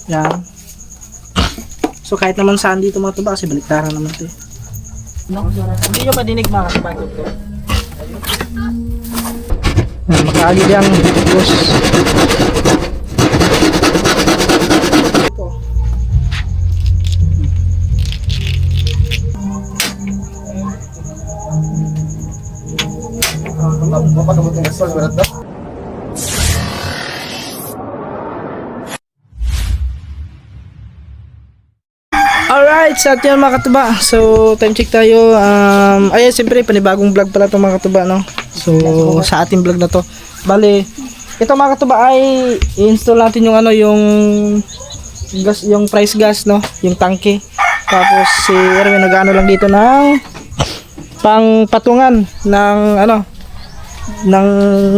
Yan. So kahit naman saan dito mga tuba kasi baliktaran naman ito. Hindi nyo madinig mga katuba ito. Makaagid yung bus. Alright, sa atin mga katuba. So, time check tayo. Ayan, siyempre, panibagong vlog pala itong mga katuba, no? So, sa ating vlog na to. Bale, ito mga katuba ay i-install natin yung ano, yung gas, yung price gas, no? Yung tangke. Tapos, si Erwin nag-ano lang dito ng pang patungan ng ano, ng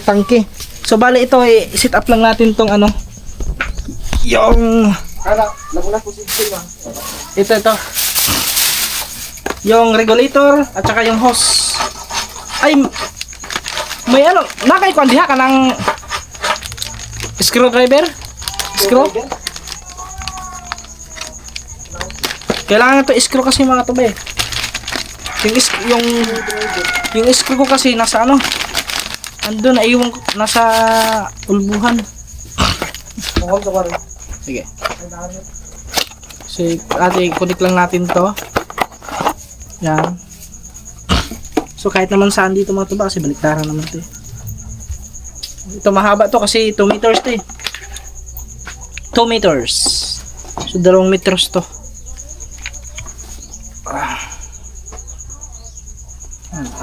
tangke. So, bale, ito i-set up lang natin tong ano, yung ito yung regulator at saka yung hose. Ay, may ano nakaikuan diha ka ng screwdriver, screw. Kailangan ito screw kasi mga tobe. Yung screw ko kasi nasa ano, andun naiwan ko, nasa ulbuhan. Sige. So, connect lang natin to. Yan. So, kahit naman saan dito mga tuba kasi baliktaran naman to. Ito mahaba to kasi 2 meters to eh. 2 meters. So, 2 meters to.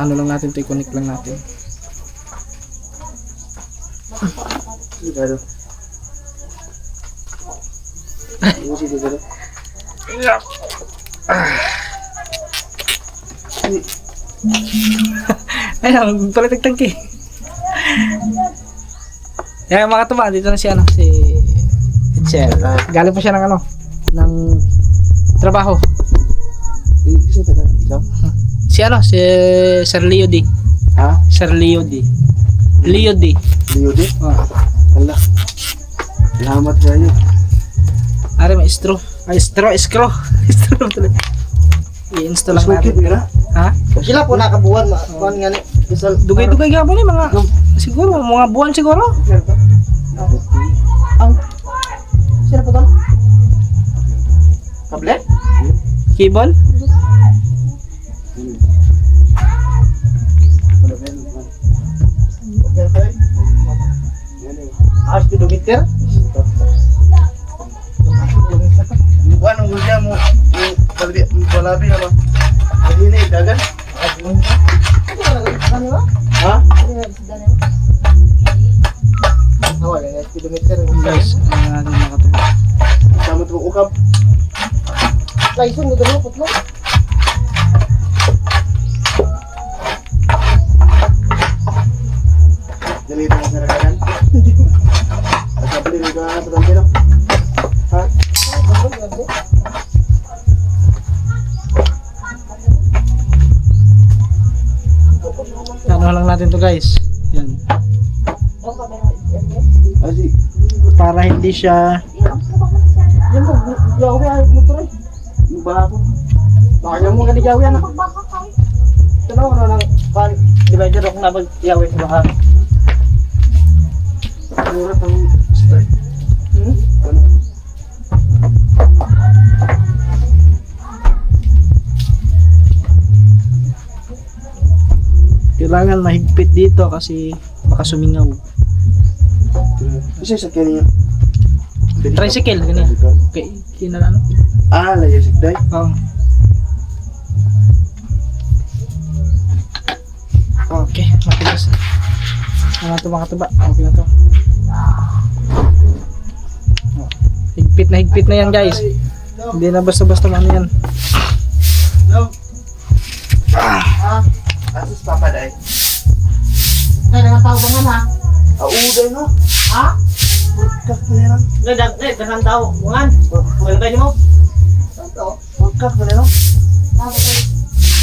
Ano lang natin to, i-connect lang natin. Ayun, pala tagtangki. Yan mga tuba, dito na si ano, si Edsel. Galing pa siya ng ano, ng trabaho. Si ano, si Sir Leo D. Ha? Sir Leo D. Leo D. Leo D? Allah. Salamat kayo. Are may straw. Ay, straw. Straw talaga. I-install lang natin. Ha? Sila po nakabuwan. Kuhan nga ni. Dugay-dugay nga po ni mga, siguro, mga buwan siguro. Ang, sila po doon? Kable? Cable? Speedometer? Bukan ang gulya mo balabi na ba? Hindi na dagan? Ha? Wala na speedometer. Guys, ano natin nakatubo. Sama ito ukab. Laison mo dalo putlo. Dali ito mga narakan. Sabi rin ka na patang kino. Ha? Ano lang natin to guys. Yan. Asi. Para hindi siya Yan po, gawi ang motor eh. Yung bago. Makanya mo nga di gawi na. Tanaw na lang pan divider ako na pag-gawi sa bahay. Mura pang start. Ano? kailangan mahigpit dito kasi baka sumingaw. Kasi sa kanya. Tricycle ganyan. Okay, kinala ano? Ah, layo sigday. Oh. Okay, matigas. Mga tuba. Okay na to. Oh. Higpit na yan guys. Hindi na basta-basta ano yan. No. Asus papa dai. Nay dengan tahu bangan ha? Uday no. Ha? Kak na lang. Dengan tahu bangan. Bukan tayo mo. Santo. Kak na lang.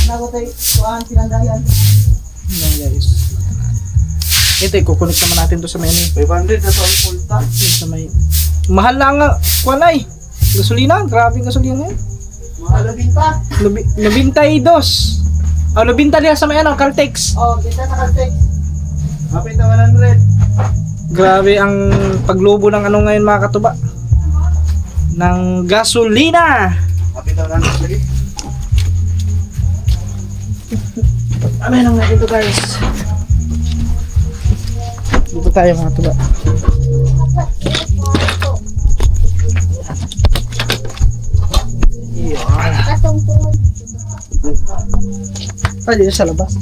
Nago tayo kuan pinandayan. Yan guys. Ito, ikukunik naman natin to sa may ano. 500 na to ang full tank. Sa may Mahal na nga, kuwanay. Gasolina, grabe gasolina yun. Mahalagin pa. 92. Oh, 90 diya sa may ano, Caltex. Oh, kita sa Caltex. Kapit na 100. Grabe ang paglobo ng ano ngayon mga katuba. Ng gasolina. Kapit na 100 lagi. Amin lang natin to guys. Dito tayo mga katuba. Ah, dito sa labas.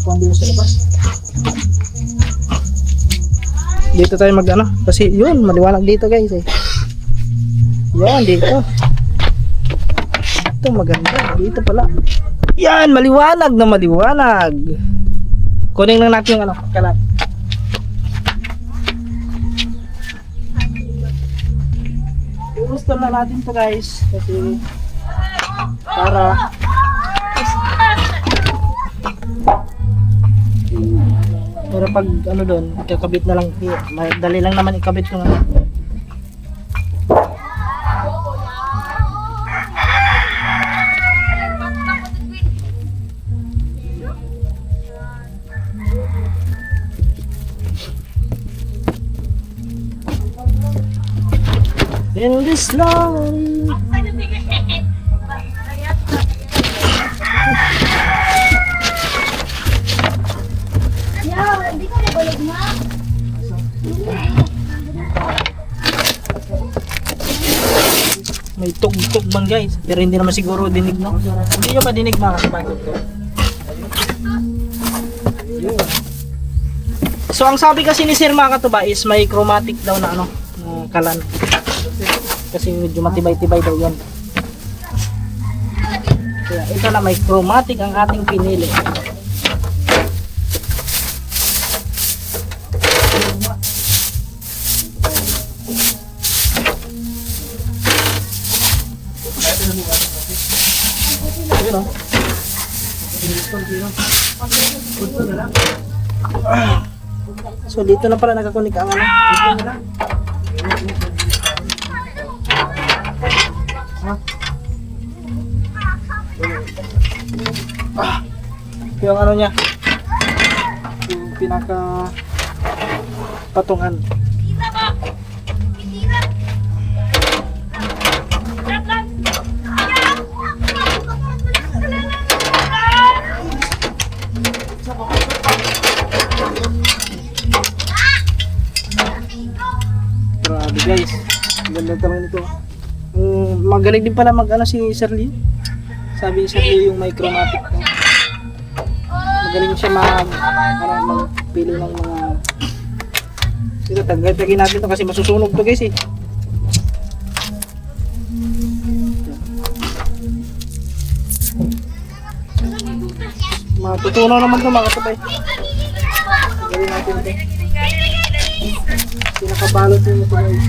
Kung dito sa labas. Dito tayo mag ano. Kasi yun, maliwanag dito guys eh. Yan, dito. Ito maganda. Dito pala. Yan, maliwanag na maliwanag. Kunin lang natin yung ano, kalat. Gusto na natin to guys. Kasi para pag ano doon, ikakabit na lang, dali lang naman ikabit yung ano. In this love. Hindi ko nabalog na. May tug-tug man guys, pero hindi naman siguro dinig no. Hindi nyo madinig mga kapatid ko. So ang sabi kasi ni Sir mga katuba is may chromatic daw na ano, na kalan. Kasi medyo matibay-tibay daw yan. Kaya ito na may chromatic ang ating pinili. Ayun o. So dito na pala nakakunik ang ano. Yung ano niya, yung pinaka patungan. Grabe guys, ganda talaga nito. Magaling din pala mag ano si Sir Lee. Sabi ni Sir Lee yung may chromatic. Magaling siya magpili ng mga. Sige, tagay natin to kasi masusunog to guys eh. Matutunaw naman to mga katapay. Tagay natin to. Pinakabalot yung ito guys.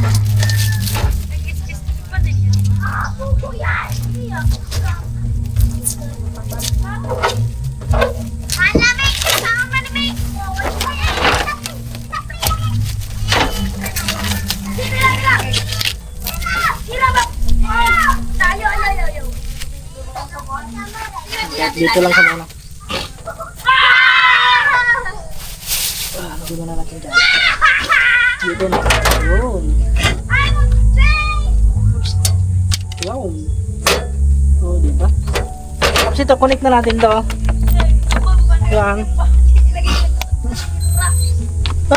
Dito lang sa ano. Lagyan na natin dyan. Dito na. Yun. Wow. Oh, diba? Tapos ito, connect na natin to. Yan.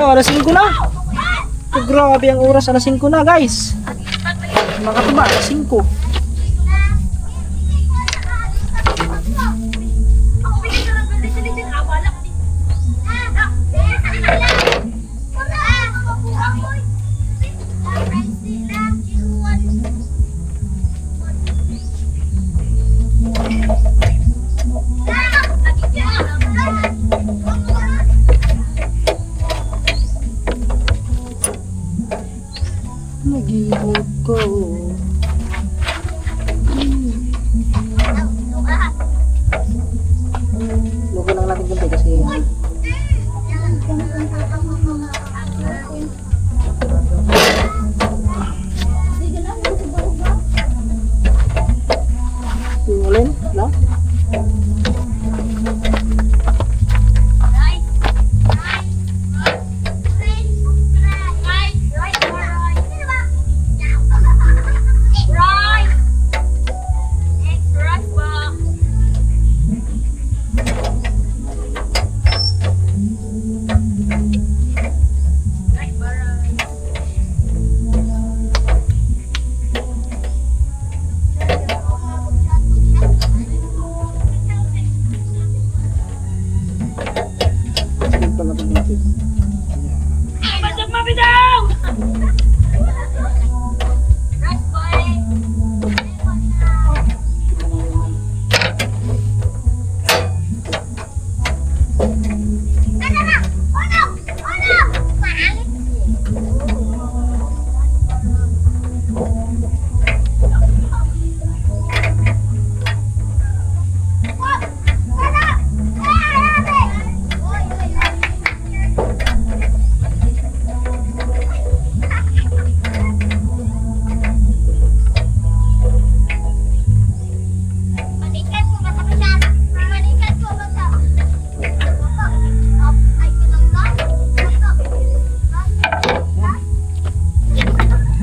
Oh, alas 5 na. Oh, grabe ang oras. Alas 5 na, guys. Mga tuba, alas 5. Nag-iwag ko. Logo lang natin kunti kasi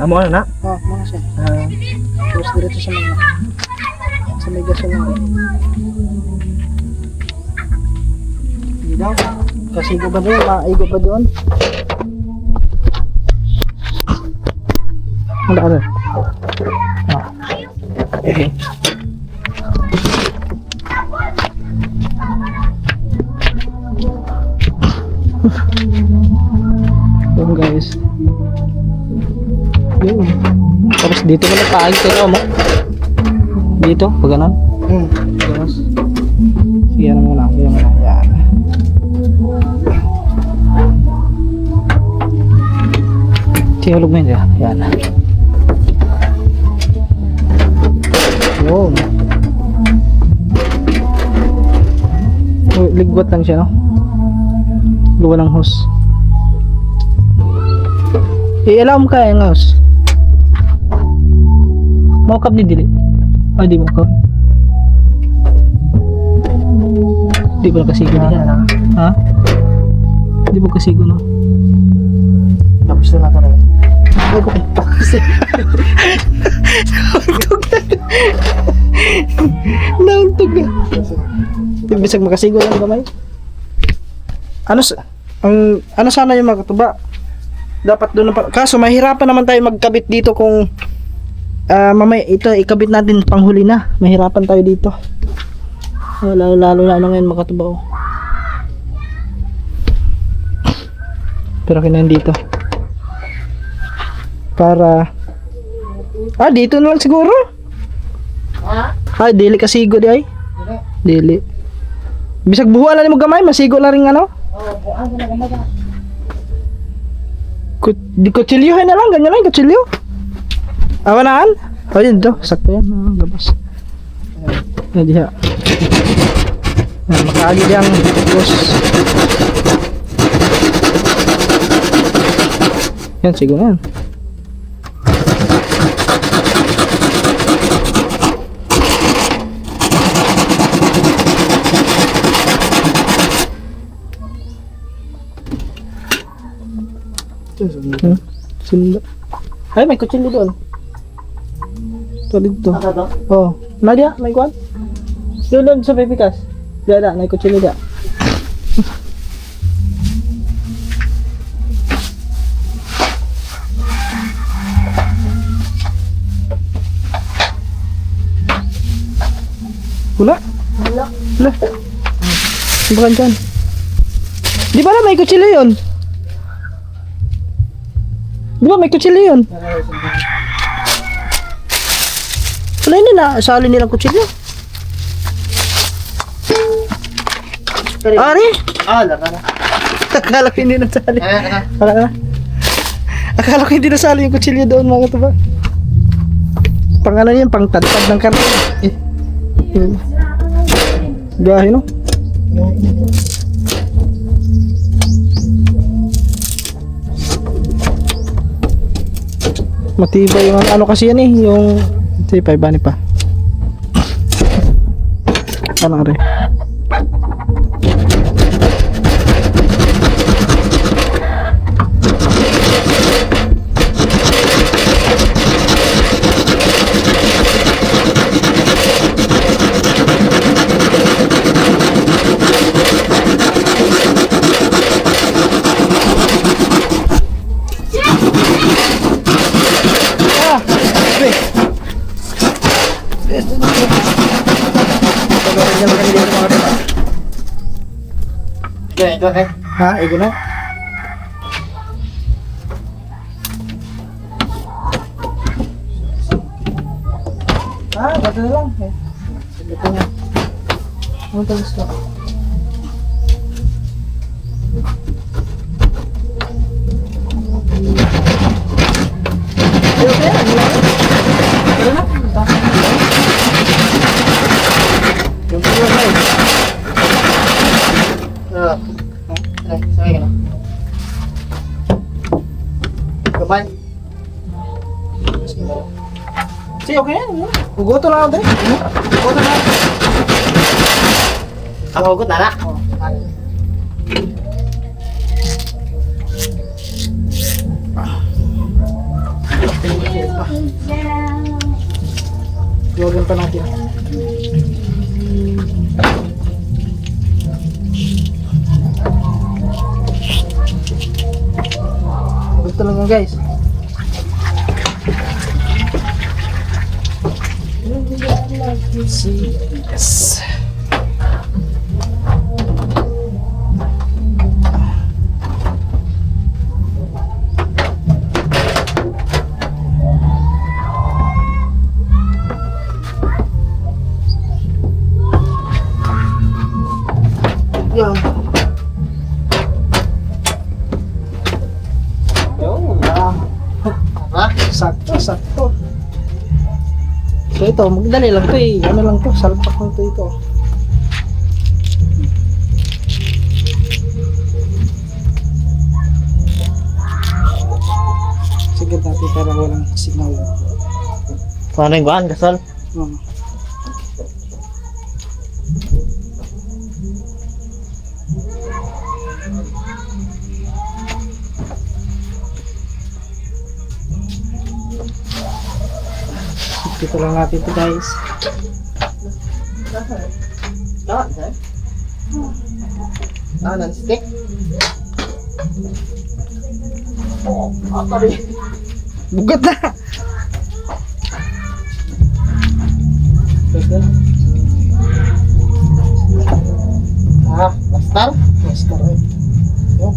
Amo na. Oh, mga siya. Tapos diretso sa may gasolina. Hindi daw. Kasi igo ba doon? Maigo ba doon? Ano ano? Ah. Okay. Yun guys. Yun. Tapos dito mo nagpaagit kayo mo. Dito, pag ganun. Tapos. Sige na muna. Yan. Tihulog mo yun. Yan. Yun. Oh, ligwat lang siya, no? Luwa ng hose. I-allow mo kaya yung hose. Mokap ni dili. Ay, di mokap. Di ba nakasigo niya? Ha? Di ba kasigo, no? Tapos na natin eh. Ay, ko pa kasi. Nauntog na. Bisag makasigo lang gamay. Ano sana yung magkatuba? Dapat doon na kaso mahirapan naman tayo magkabit dito kung mamaya ito ikabit natin panghuli na. Mahirapan tayo dito. Lalo na ngayon makatuba. Pero kailangan dito. Para dito na lang siguro. Dili kasigo di ay. Dili. Bisag buwa lang mo gamay, masigo lang ring ano. Di kutsilyohin na lang, ganyan lang, kutsilyo. Awanaan? Yun to, sakto yan, gabas. Yan diha. Makaagi diyang bus. Yan, siguro yan. Sunda. Ay, may kutsilyo doon. Ito dito. Oh, Nadia, may kuwan? Doon sa pipikas. Diyan, may kutsilyo diyan. Wala? Wala. Bukan dyan. Di ba na may kutsilyo yun? Di ba may kutsilyo yun? Wala yun na, sali nilang kutsilyo. Ari? Laka na. Akala ko hindi nasali. Akala ko hindi nasali yung kutsilyo doon mga katuba. Pang ano yun, pang tadtad ng karne. Gahe no? Matibay yung ano kasi yan eh, yung tipay ba ni pa? Ano rin? Ito eh. Ha? Ego na? Bato na lang. Ito nga. Ano talis ka? Ayun kaya? Ano lang? Ito na? Yung tuwa na eh. Sakay ka na. Kapal. Sige, okay yan. Hugoto lang ako dali. Hugoto lang ako. Ako hugot na na. Iwagan pa natin. Ito lang yan guys. Yes. Yan. Sakto, sakto. So ito, magdali lang to eh. Ano lang to, salpak lang to ito. Sige natin para walang singaw. Paano yung buwan, Gasol? Hmm. Dito lang natin ito guys. Non-stick? Bugat na! Master? Master eh. Yun.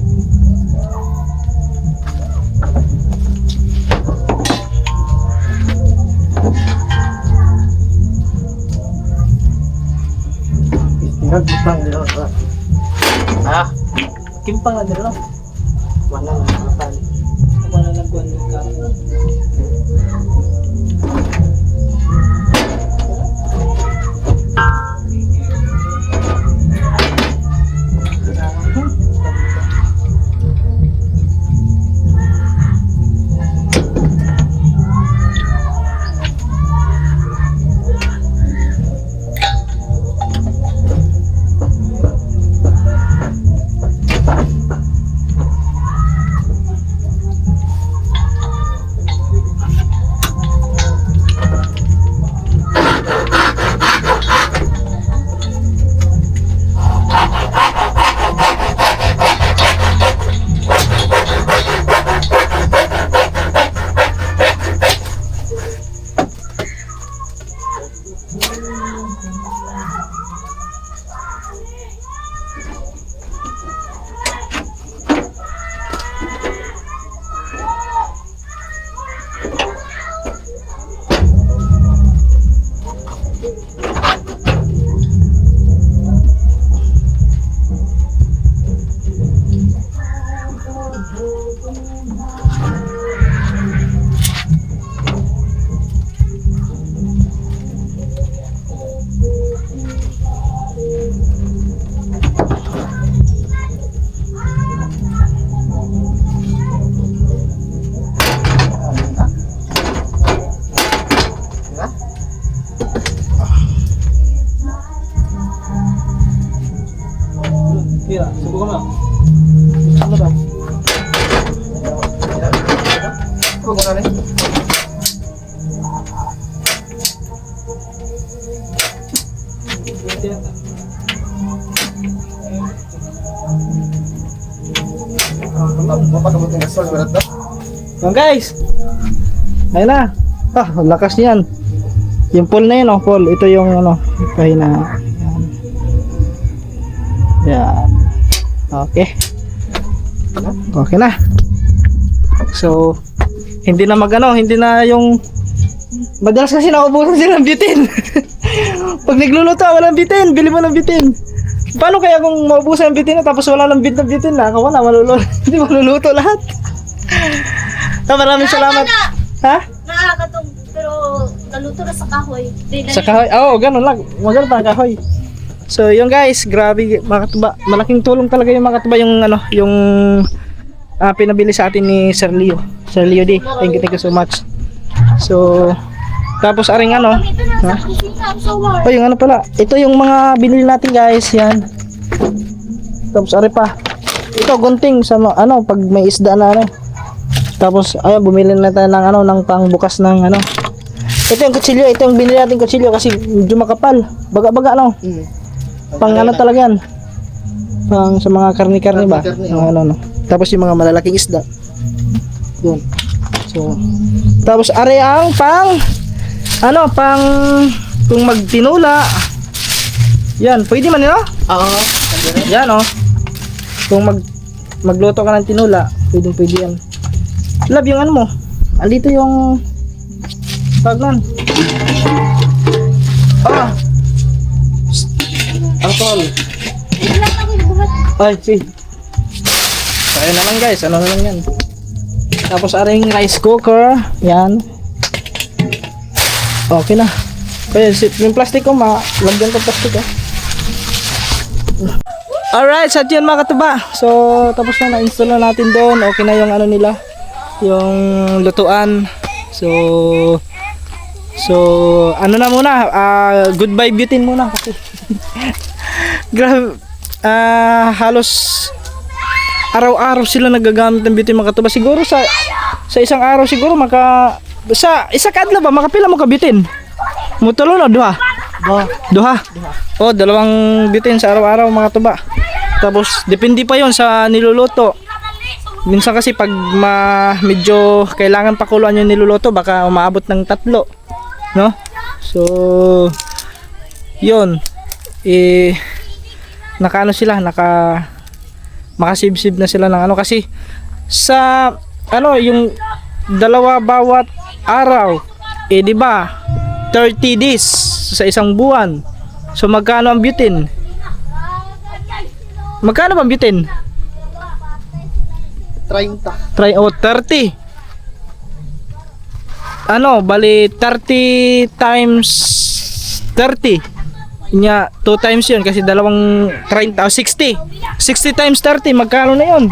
Kimpang nila. Kimpang na nila. Wala na naman. Wala lang kuwan yung kamo. Kira, subukan mo. Ano ba? Huwag mo na rin. Mapagabutin na sol, berat daw. Yan guys. Ayun na. Ah, ang lakas niyan. Yung pole na yun, oh, pole. Ito yung ano, pahina. Yan. Yan. Okay. Okay na. So, hindi na hindi na yung madalas kasi naubusan sila ng bitin. Pag nagluluto, walang bitin, bili mo ng bitin. Paano kaya kung maubusan ng bitin na tapos wala ng bitin na, wala, maluluto. Hindi maluluto lahat. Maraming salamat. Ha? Nakakatong, pero naluto na sa kahoy. Sa kahoy? Oo, ganun lang. Maganda pa kahoy. So, yung guys, grabe mga katuba. Malaking tulong talaga yung mga katuba yung ano, yung pinabili sa atin ni Sir Leo. Sir Leo D. Thank you so much. So, tapos aring ano, Ito na sa kusina, ang solar. oh, yung ano pala. Ito yung mga binili natin guys, yan. Tapos ari pa. Ito gunting sa ano, pag may isda na ano. Tapos ayun, bumili na tayo ng ano, ng pangbukas ng ano. Ito yung kutsilyo, ito yung binili natin kutsilyo kasi medyo makapal. Baga-baga no. Pang ano talaga yan. Pang sa mga karni-karni ba? Karni-karni, Mga ano, no. Tapos yung mga malalaking isda. Yun. So, tapos are ang pang ano, pang kung magtinula. Yan, pwede man yun, no? Oo. Yan, oh. Kung magluto ka ng tinula, pwede yan. Love, yung ano mo. Andito yung tagnan. Ah. Alcohol. Ilan ako yung buhat. Ay, see. So, ayun naman guys, ano na lang yan. Tapos aring rice cooker, yan. Okay na. Kaya yung plastic ko, lagyan ko plastic eh. Alright, so yun mga katuba. So, tapos na install na natin doon. Okay na yung ano nila, yung lutuan. So ano na muna, goodbye butane muna kasi. Grabe, halos araw-araw sila nagagamit ng butane mga katuba. Siguro sa isang araw siguro sa isa kadlaw ba makapila mo ka butane? Mutulo na duha. Duha. Oh, 2 butane sa araw-araw mga katuba. Tapos depende pa 'yon sa niluluto. Minsan kasi pag medyo kailangan pakuluan yung niluluto, baka umaabot ng 3, no? So, yun. Nakaano sila, makasibsib na sila ng ano kasi sa ano yung 2 bawat araw, di ba? 30 days sa isang buwan. So magkano ang butane? Magkano ba ang butane? 30. 30. Ano, bali 30 times 30. Nya 2 times 'yun kasi 30 60. 60 times 30 magkano na 'yon?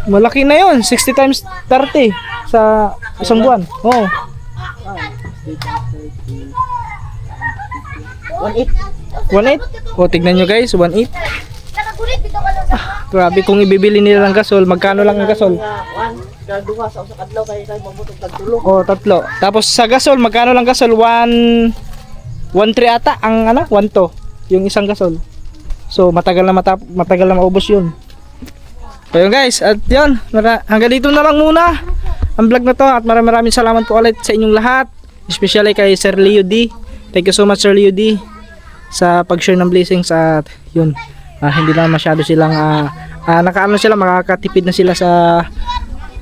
Malaki na 'yon, 60 times 30 sa isang buwan. Oh. 1.8. Oh, tignan nyo guys, 1.8. Nakagulit dito ka lang sa Grabe, kung ibibili nila ng gasol, magkano lang ang gasol? Duha sa usa kadlaw kay mamutog tagtulo. Oh, 3. Tapos sa gasol, magkano lang gasol? 1.3 ata ang ano, 1.2 yung isang gasol. So matagal na maubos 'yun. So yun guys, at yun, hanggang dito na lang muna ang vlog na to at maraming salamat po ulit sa inyong lahat. Especially kay Sir Leo D. Thank you so much Sir Leo D sa pag-share ng blessings at yun. Hindi na masyado silang nakaano sila, makakatipid na sila sa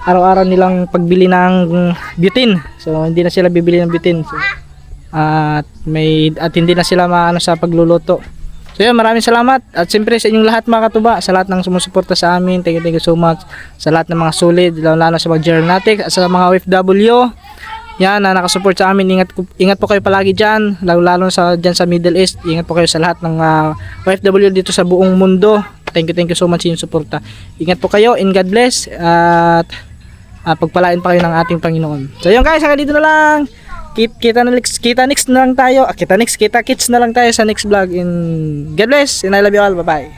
araw-araw nilang pagbili ng butane. So hindi na sila bibili ng butane. So, at hindi na sila maano sa pagluluto. So yun, maraming salamat at siyempre sa inyong lahat mga katuba, sa lahat ng sumusuporta sa amin, thank you so much sa lahat ng mga solid, lalo sa mga journalistic at sa mga OFW yan na nakasupport sa amin. Ingat po kayo palagi dyan, lalo dyan sa Middle East. Ingat po kayo sa lahat ng OFW dito sa buong mundo. Thank you so much sa inyong suporta. Ingat po kayo, and God bless at pagpalain pa kayo ng ating Panginoon. So yun guys, hanggang dito na lang. Kita kits na lang tayo sa next vlog, in God bless and I love you all. Bye bye.